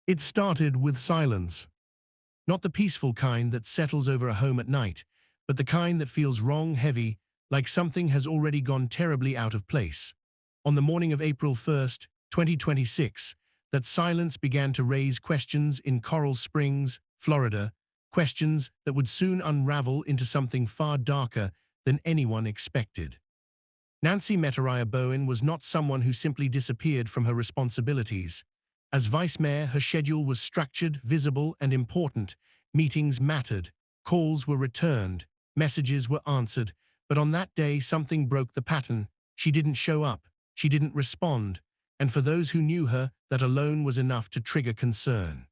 It started with silence. Not the peaceful kind that settles over a home at night, but the kind that feels wrong, heavy, like something has already gone terribly out of place. On the morning of April 1st, 2026, that silence began to raise questions in Coral Springs, Florida, questions that would soon unravel into something far darker than anyone expected. Nancy Metayer Bowen was not someone who simply disappeared from her responsibilities. As vice mayor, her schedule was structured, visible, and important. Meetings mattered, calls were returned, messages were answered, but on that day something broke the pattern. She didn't show up, she didn't respond, and for those who knew her, that alone was enough to trigger concern.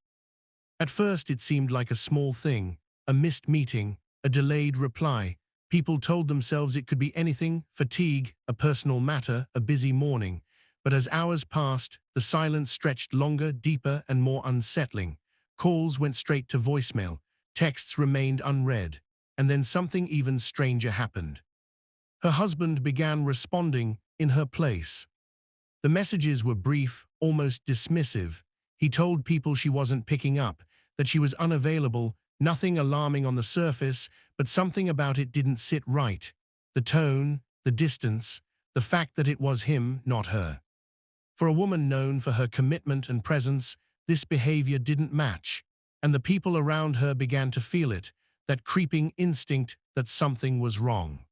At first it seemed like a small thing, a missed meeting, a delayed reply. People told themselves it could be anything: fatigue, a personal matter, a busy morning. But as hours passed, the silence stretched longer, deeper, and more unsettling. Calls went straight to voicemail, texts remained unread, and then something even stranger happened. Her husband began responding in her place. The messages were brief, almost dismissive. He told people she wasn't picking up, that she was unavailable, nothing alarming on the surface, but something about it didn't sit right. The tone, the distance, the fact that it was him, not her. For a woman known for her commitment and presence, this behavior didn't match, and the people around her began to feel it, that creeping instinct that something was wrong.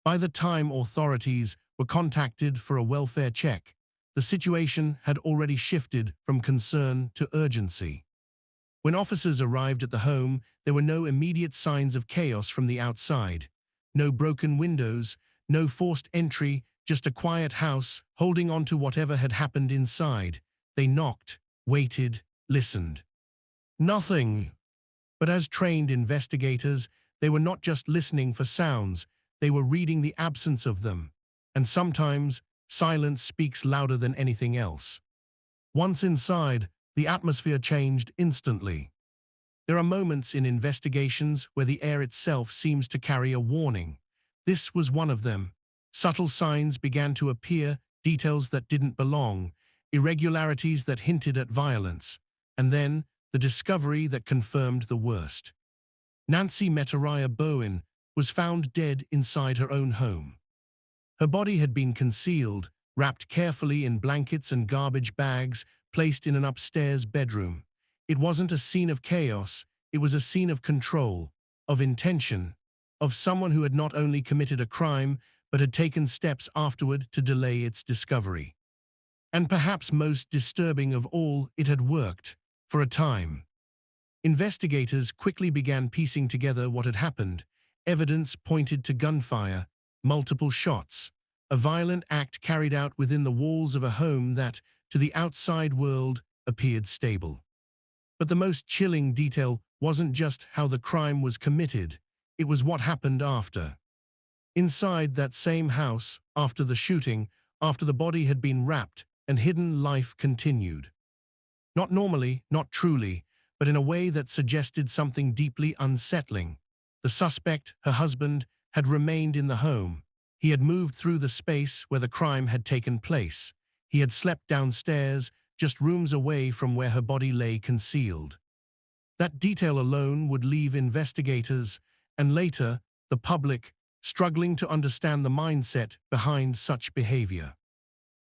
By the time authorities were contacted for a welfare check, the situation had already shifted from concern to urgency. When officers arrived at the home, there were no immediate signs of chaos from the outside. No broken windows, no forced entry, just a quiet house, holding on to whatever had happened inside. They knocked, waited, listened. Nothing. But as trained investigators, they were not just listening for sounds, they were reading the absence of them. And sometimes, silence speaks louder than anything else. Once inside, the atmosphere changed instantly. There are moments in investigations where the air itself seems to carry a warning. This was one of them. Subtle signs began to appear, details that didn't belong, irregularities that hinted at violence, and then the discovery that confirmed the worst. Nancy Metayer Bowen was found dead inside her own home. Her body had been concealed, wrapped carefully in blankets and garbage bags, placed in an upstairs bedroom. It wasn't a scene of chaos, it was a scene of control, of intention, of someone who had not only committed a crime, but had taken steps afterward to delay its discovery. And perhaps most disturbing of all, it had worked, for a time. Investigators quickly began piecing together what had happened. Evidence pointed to gunfire, multiple shots, a violent act carried out within the walls of a home that, to the outside world, appeared stable. But the most chilling detail wasn't just how the crime was committed, it was what happened after. Inside that same house, after the shooting, after the body had been wrapped and hidden, life continued. Not normally, not truly, but in a way that suggested something deeply unsettling. The suspect, her husband, had remained in the home. He had moved through the space where the crime had taken place. He had slept downstairs, just rooms away from where her body lay concealed. That detail alone would leave investigators, and later, the public, struggling to understand the mindset behind such behavior.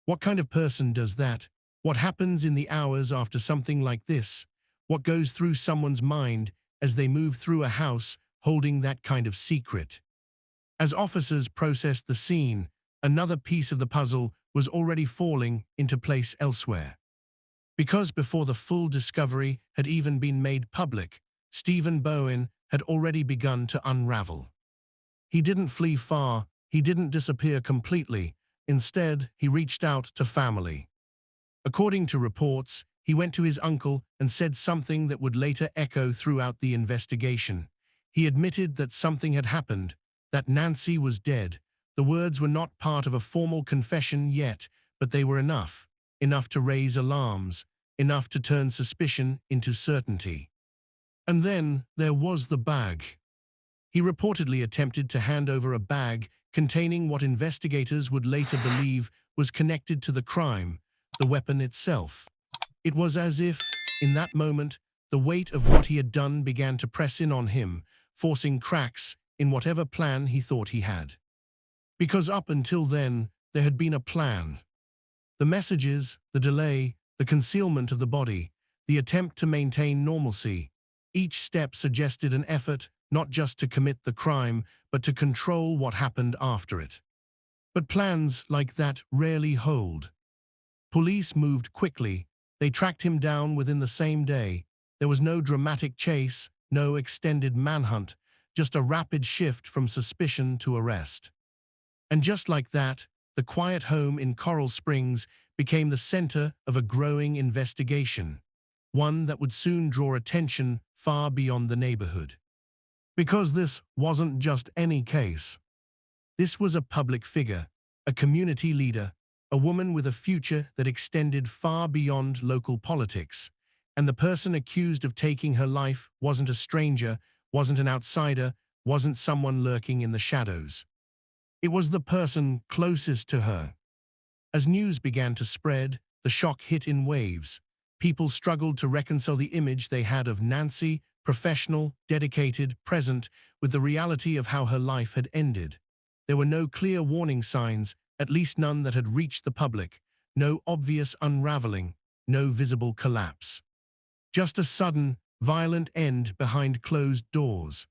What kind of person does that? What happens in the hours after something like this? What goes through someone's mind as they move through a house holding that kind of secret? As officers processed the scene, another piece of the puzzle was already falling into place elsewhere. Because before the full discovery had even been made public, Stephen Bowen had already begun to unravel. He didn't flee far, he didn't disappear completely. Instead, he reached out to family. According to reports, he went to his uncle and said something that would later echo throughout the investigation. He admitted that something had happened, that Nancy was dead. The words were not part of a formal confession yet, but they were enough to raise alarms, enough to turn suspicion into certainty. And then there was the bag. He reportedly attempted to hand over a bag containing what investigators would later believe was connected to the crime, the weapon itself. It was as if In that moment, the weight of what he had done began to press in on him, forcing cracks in whatever plan he thought he had. Because up until then, there had been a plan. The messages, the delay, the concealment of the body, the attempt to maintain normalcy. Each step suggested an effort not just to commit the crime, but to control what happened after it. But plans like that rarely hold. Police moved quickly. They tracked him down within the same day. There was no dramatic chase, no extended manhunt, just a rapid shift from suspicion to arrest. And just like that, the quiet home in Coral Springs became the center of a growing investigation, one that would soon draw attention far beyond the neighborhood. Because this wasn't just any case. This was a public figure, a community leader, a woman with a future that extended far beyond local politics. And the person accused of taking her life wasn't a stranger, wasn't an outsider, wasn't someone lurking in the shadows. It was the person closest to her. As news began to spread, the shock hit in waves. People struggled to reconcile the image they had of Nancy, professional, dedicated, present, with the reality of how her life had ended. There were no clear warning signs, at least none that had reached the public, no obvious unraveling, no visible collapse. Just a sudden, violent end behind closed doors.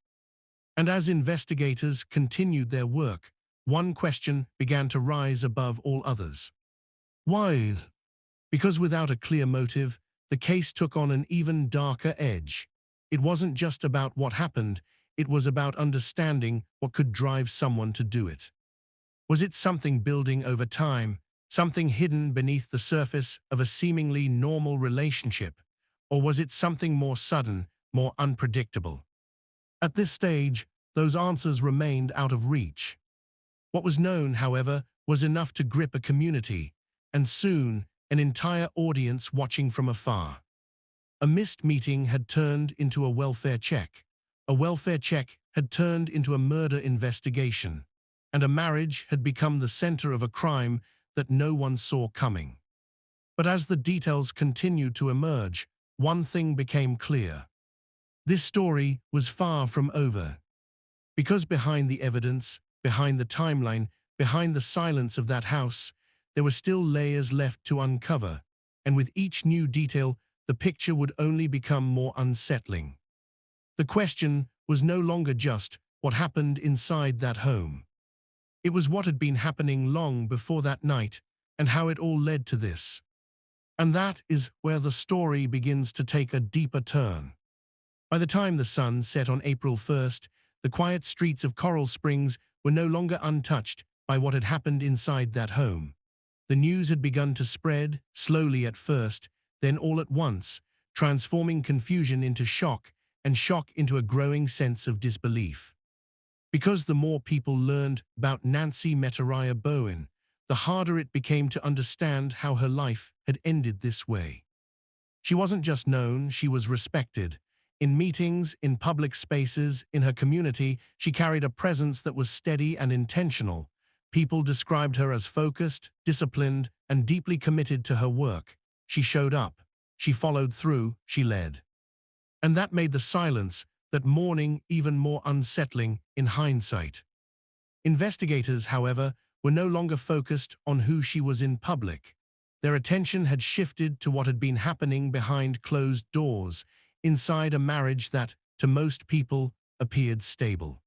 And as investigators continued their work, one question began to rise above all others. Why? Because without a clear motive, the case took on an even darker edge. It wasn't just about what happened, it was about understanding what could drive someone to do it. Was it something building over time, something hidden beneath the surface of a seemingly normal relationship? Or was it something more sudden, more unpredictable? At this stage, those answers remained out of reach. What was known, however, was enough to grip a community, and soon, an entire audience watching from afar. A missed meeting had turned into a welfare check. A welfare check had turned into a murder investigation. And a marriage had become the center of a crime that no one saw coming. But as the details continued to emerge, one thing became clear. This story was far from over. Because behind the evidence, behind the timeline, behind the silence of that house, there were still layers left to uncover, and with each new detail, the picture would only become more unsettling. The question was no longer just what happened inside that home. It was what had been happening long before that night, and how it all led to this. And that is where the story begins to take a deeper turn. By the time the sun set on April 1st, the quiet streets of Coral Springs were no longer untouched by what had happened inside that home. The news had begun to spread, slowly at first, then all at once, transforming confusion into shock and shock into a growing sense of disbelief. Because the more people learned about Nancy Metayer Bowen, the harder it became to understand how her life had ended this way. She wasn't just known, she was respected. In meetings, in public spaces, in her community, she carried a presence that was steady and intentional. People described her as focused, disciplined, and deeply committed to her work. She showed up. She followed through. She led. And that made the silence, that mourning, even more unsettling in hindsight. Investigators, however, were no longer focused on who she was in public. Their attention had shifted to what had been happening behind closed doors, inside a marriage that, to most people, appeared stable.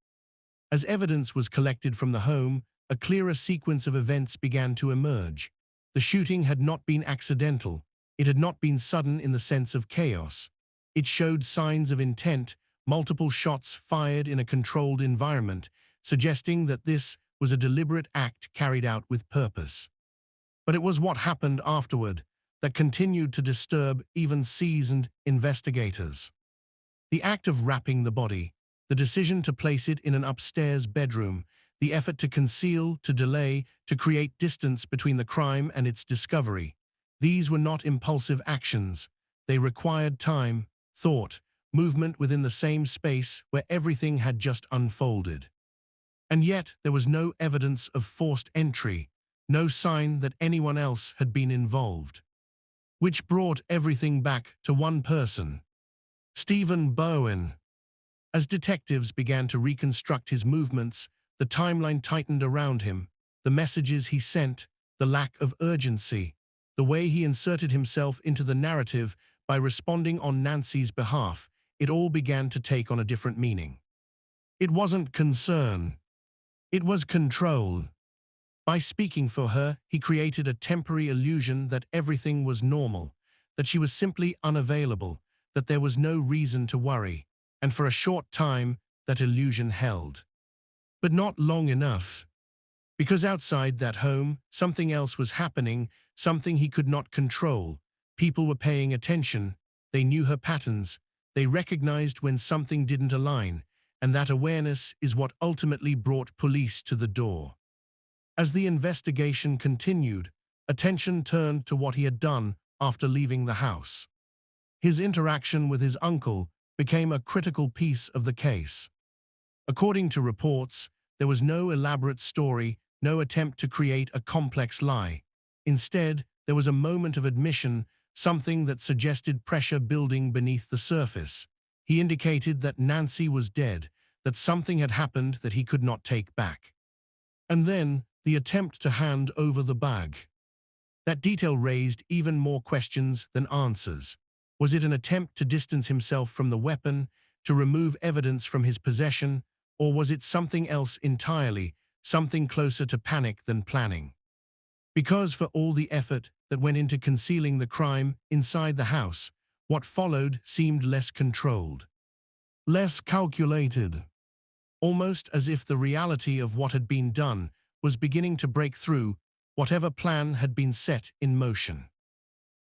As evidence was collected from the home, a clearer sequence of events began to emerge. The shooting had not been accidental. It had not been sudden in the sense of chaos. It showed signs of intent, multiple shots fired in a controlled environment, suggesting that this was a deliberate act carried out with purpose. But it was what happened afterward that continued to disturb even seasoned investigators. The act of wrapping the body, the decision to place it in an upstairs bedroom, the effort to conceal, to delay, to create distance between the crime and its discovery. These were not impulsive actions. They required time, thought, movement within the same space where everything had just unfolded. And yet there was no evidence of forced entry, no sign that anyone else had been involved. which brought everything back to one person, Stephen Bowen. As detectives began to reconstruct his movements, the timeline tightened around him, the messages he sent, the lack of urgency, the way he inserted himself into the narrative by responding on Nancy's behalf, it all began to take on a different meaning. It wasn't concern. It was control. By speaking for her, he created a temporary illusion that everything was normal, that she was simply unavailable, that there was no reason to worry, and for a short time, that illusion held. But not long enough. Because outside that home, something else was happening, something he could not control. People were paying attention, they knew her patterns, they recognized when something didn't align, and that awareness is what ultimately brought police to the door. As the investigation continued, attention turned to what he had done after leaving the house. His interaction with his uncle became a critical piece of the case. According to reports, there was no elaborate story, no attempt to create a complex lie. Instead, there was a moment of admission, something that suggested pressure building beneath the surface. He indicated that Nancy was dead, that something had happened that he could not take back. And then, the attempt to hand over the bag. That detail raised even more questions than answers. Was it an attempt to distance himself from the weapon, to remove evidence from his possession, or was it something else entirely, something closer to panic than planning? Because for all the effort that went into concealing the crime inside the house, what followed seemed less controlled, less calculated, almost as if the reality of what had been done was beginning to break through whatever plan had been set in motion.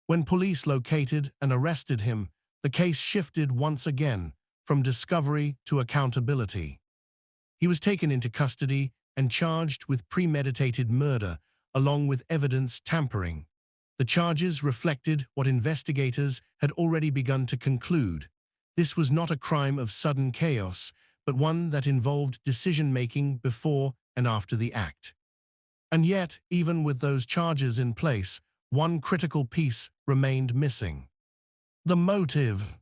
When police located and arrested him, the case shifted once again from discovery to accountability. He was taken into custody and charged with premeditated murder, along with evidence tampering. The charges reflected what investigators had already begun to conclude. This was not a crime of sudden chaos, but one that involved decision-making before and after the act. And yet, even with those charges in place, one critical piece remained missing. The motive.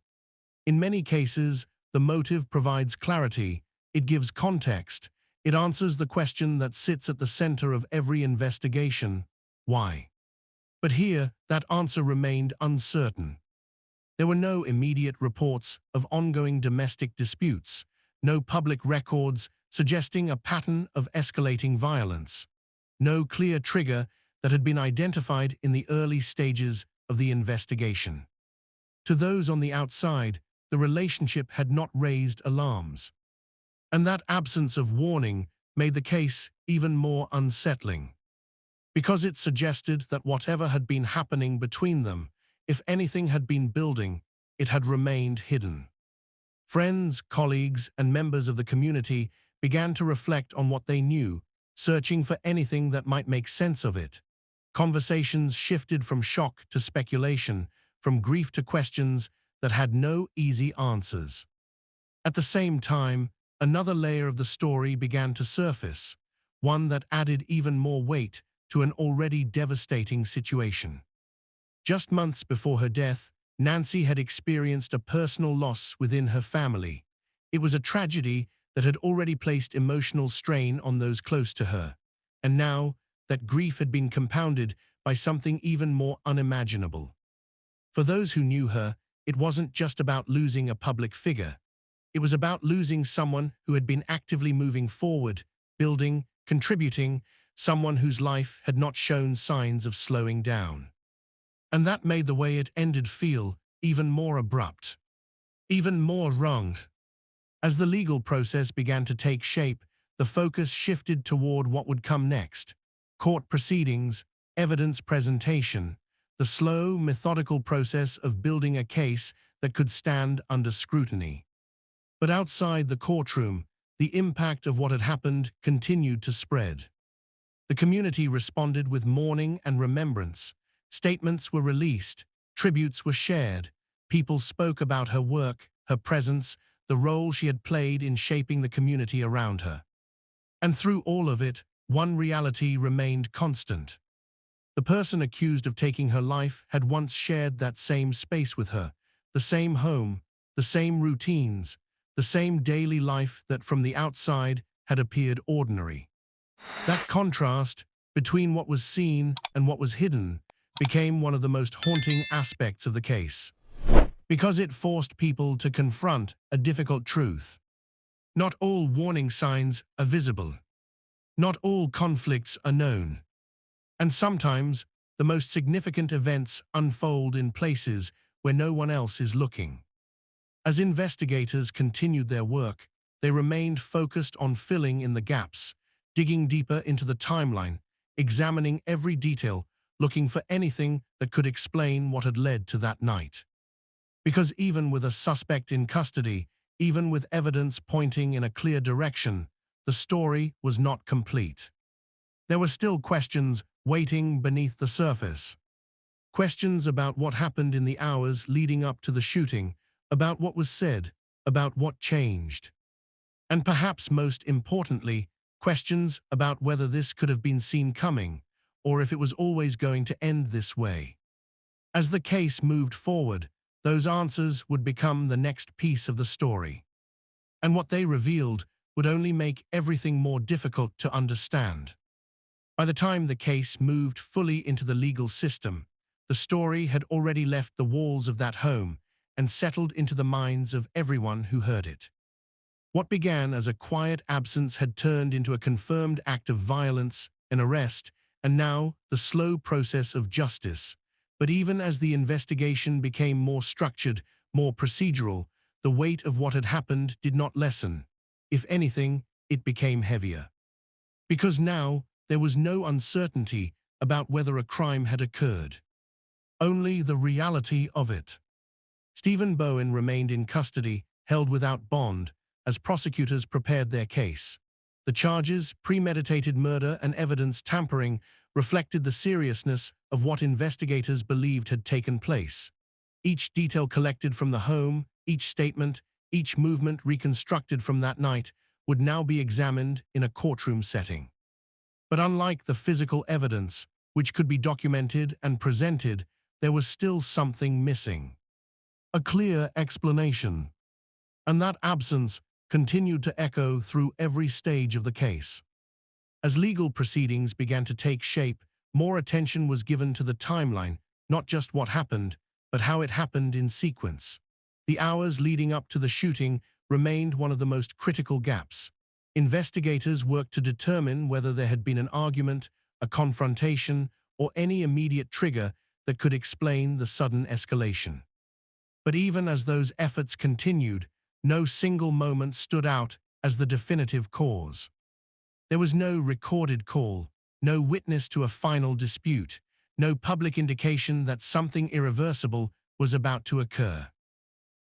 In many cases, the motive provides clarity, it gives context, it answers the question that sits at the center of every investigation: why? But here, that answer remained uncertain. There were no immediate reports of ongoing domestic disputes, no public records suggesting a pattern of escalating violence, no clear trigger that had been identified in the early stages of the investigation. To those on the outside, the relationship had not raised alarms. And that absence of warning made the case even more unsettling, because it suggested that whatever had been happening between them, if anything had been building, it had remained hidden. Friends, colleagues, and members of the community began to reflect on what they knew, searching for anything that might make sense of it. Conversations shifted from shock to speculation, from grief to questions that had no easy answers. At the same time, another layer of the story began to surface, one that added even more weight to an already devastating situation. Just months before her death, Nancy had experienced a personal loss within her family. It was a tragedy that had already placed emotional strain on those close to her. And now, that grief had been compounded by something even more unimaginable. For those who knew her, it wasn't just about losing a public figure. It was about losing someone who had been actively moving forward, building, contributing, someone whose life had not shown signs of slowing down. And that made the way it ended feel even more abrupt, even more wrong. As the legal process began to take shape, the focus shifted toward what would come next: court proceedings, evidence presentation, the slow, methodical process of building a case that could stand under scrutiny. But outside the courtroom, the impact of what had happened continued to spread. The community responded with mourning and remembrance. Statements were released, tributes were shared, people spoke about her work, her presence, the role she had played in shaping the community around her. And through all of it, one reality remained constant. The person accused of taking her life had once shared that same space with her, the same home, the same routines, the same daily life that from the outside had appeared ordinary. That contrast between what was seen and what was hidden became one of the most haunting aspects of the case, because it forced people to confront a difficult truth. Not all warning signs are visible. Not all conflicts are known. And sometimes, the most significant events unfold in places where no one else is looking. As investigators continued their work, they remained focused on filling in the gaps, digging deeper into the timeline, examining every detail, looking for anything that could explain what had led to that night. Because even with a suspect in custody, even with evidence pointing in a clear direction, the story was not complete. There were still questions waiting beneath the surface. Questions about what happened in the hours leading up to the shooting, about what was said, about what changed. And perhaps most importantly, questions about whether this could have been seen coming, or if it was always going to end this way. As the case moved forward, those answers would become the next piece of the story. And what they revealed would only make everything more difficult to understand. By the time the case moved fully into the legal system, the story had already left the walls of that home and settled into the minds of everyone who heard it. What began as a quiet absence had turned into a confirmed act of violence, an arrest, and now the slow process of justice. But even as the investigation became more structured, more procedural, the weight of what had happened did not lessen. If anything, it became heavier. Because now there was no uncertainty about whether a crime had occurred. Only the reality of it. Stephen Bowen remained in custody, held without bond, as prosecutors prepared their case. The charges, premeditated murder and evidence tampering, reflected the seriousness of what investigators believed had taken place. Each detail collected from the home, each statement, each movement reconstructed from that night would now be examined in a courtroom setting. But unlike the physical evidence, which could be documented and presented, there was still something missing. A clear explanation. And that absence continued to echo through every stage of the case. As legal proceedings began to take shape, more attention was given to the timeline, not just what happened, but how it happened in sequence. The hours leading up to the shooting remained one of the most critical gaps. Investigators worked to determine whether there had been an argument, a confrontation, or any immediate trigger that could explain the sudden escalation. But even as those efforts continued, no single moment stood out as the definitive cause. There was no recorded call, no witness to a final dispute, no public indication that something irreversible was about to occur.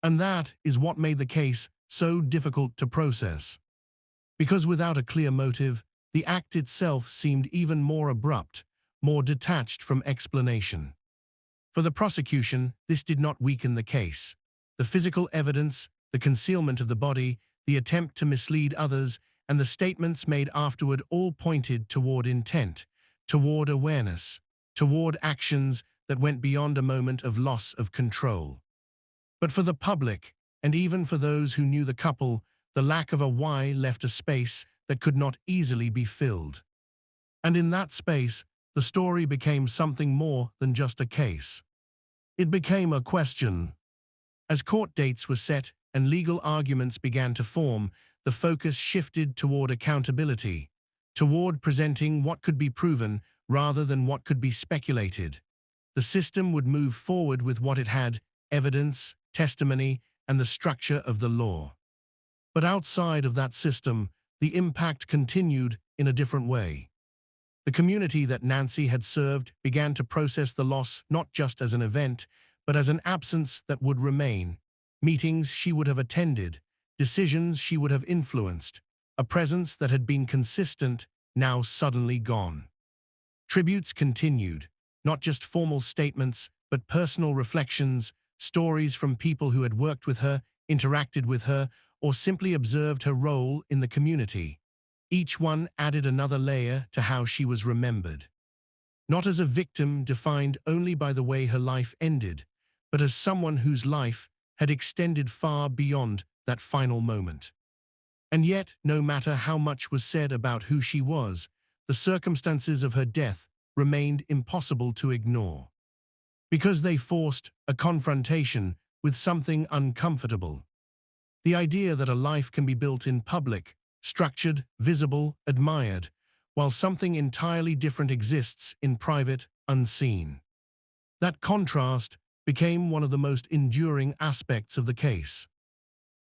And that is what made the case so difficult to process. Because without a clear motive, the act itself seemed even more abrupt, more detached from explanation. For the prosecution, this did not weaken the case. The physical evidence, the concealment of the body, the attempt to mislead others, and the statements made afterward all pointed toward intent, toward awareness, toward actions that went beyond a moment of loss of control. But for the public, and even for those who knew the couple, the lack of a why left a space that could not easily be filled. And in that space, the story became something more than just a case. It became a question. As court dates were set and legal arguments began to form, the focus shifted toward accountability, toward presenting what could be proven rather than what could be speculated. The system would move forward with what it had: evidence, testimony, and the structure of the law. But outside of that system, the impact continued in a different way. The community that Nancy had served began to process the loss not just as an event, but as an absence that would remain. Meetings she would have attended, decisions she would have influenced, a presence that had been consistent, now suddenly gone. Tributes continued, not just formal statements, but personal reflections, stories from people who had worked with her, interacted with her, or simply observed her role in the community. Each one added another layer to how she was remembered. not as a victim defined only by the way her life ended, but as someone whose life had extended far beyond that final moment. And yet, no matter how much was said about who she was, the circumstances of her death remained impossible to ignore. Because they forced a confrontation with something uncomfortable. The idea that a life can be built in public, structured, visible, admired, while something entirely different exists in private, unseen. That contrast became one of the most enduring aspects of the case.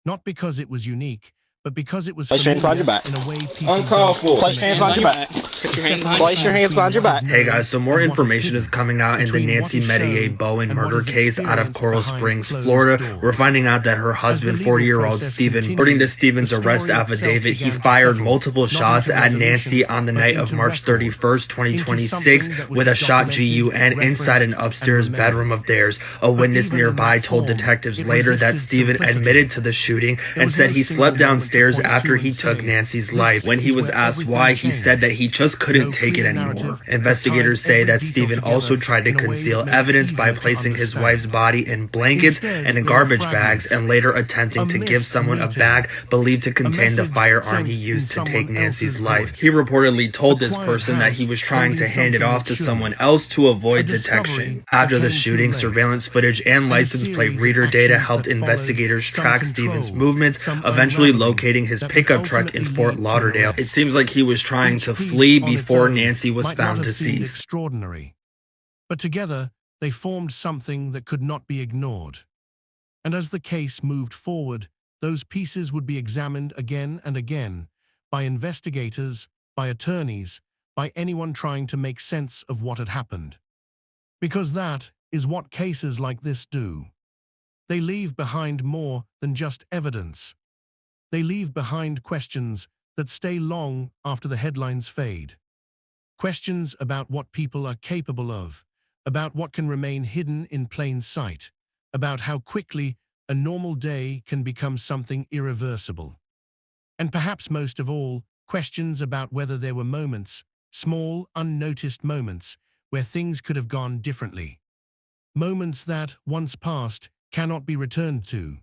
Not because it was unique, but because it was Place your hands behind your familiar back. in a way people Uncalled don't for. often Place your hands behind your back. Put your hands behind Place your hands behind your back. Hey guys, so more information is coming out in the Nancy Metayer Bowen murder case out of Coral Springs, Florida. We're finding out that her husband, 40-year-old Stephen, according to Stephen's arrest affidavit, he fired multiple shots at Nancy on the night of March 31st, 2026, with a shot gun inside an upstairs bedroom of theirs. A witness nearby told detectives later that Stephen admitted to the shooting and said he slept downstairs after he took Nancy's life. When he was asked why, he said that he just couldn't take it anymore. Investigators say that Stephen also tried to conceal evidence by placing his wife's body in blankets and in garbage bags, and later attempting to give someone a bag believed to contain the firearm he used to take Nancy's life. He reportedly told this person that he was trying to hand it off to someone else to avoid detection. After the shooting, surveillance footage and license plate reader data helped investigators track Stephen's movements, eventually locating his pickup truck in Fort Lauderdale. It seems like he was trying to flee before Nancy was found deceased. Extraordinary. But together, they formed something that could not be ignored. And as the case moved forward, those pieces would be examined again and again by investigators, by attorneys, by anyone trying to make sense of what had happened. Because that is what cases like this do. They leave behind more than just evidence. They leave behind questions that stay long after the headlines fade. Questions about what people are capable of, about what can remain hidden in plain sight, about how quickly a normal day can become something irreversible. And perhaps most of all, questions about whether there were moments, small, unnoticed moments, where things could have gone differently. Moments that, once past, cannot be returned to.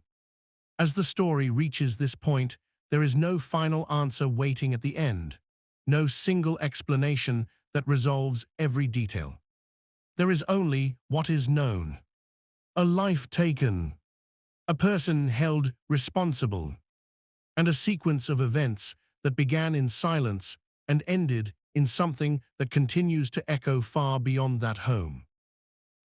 As the story reaches this point, there is no final answer waiting at the end, no single explanation that resolves every detail. There is only what is known. A life taken, a person held responsible, and a sequence of events that began in silence and ended in something that continues to echo far beyond that home.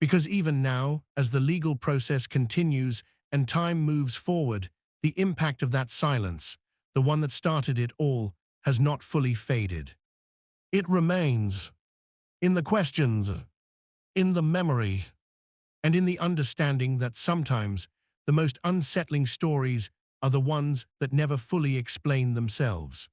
Because even now, as the legal process continues and time moves forward, the impact of that silence, the one that started it all, has not fully faded. It remains in the questions, in the memory, and in the understanding that sometimes the most unsettling stories are the ones that never fully explain themselves.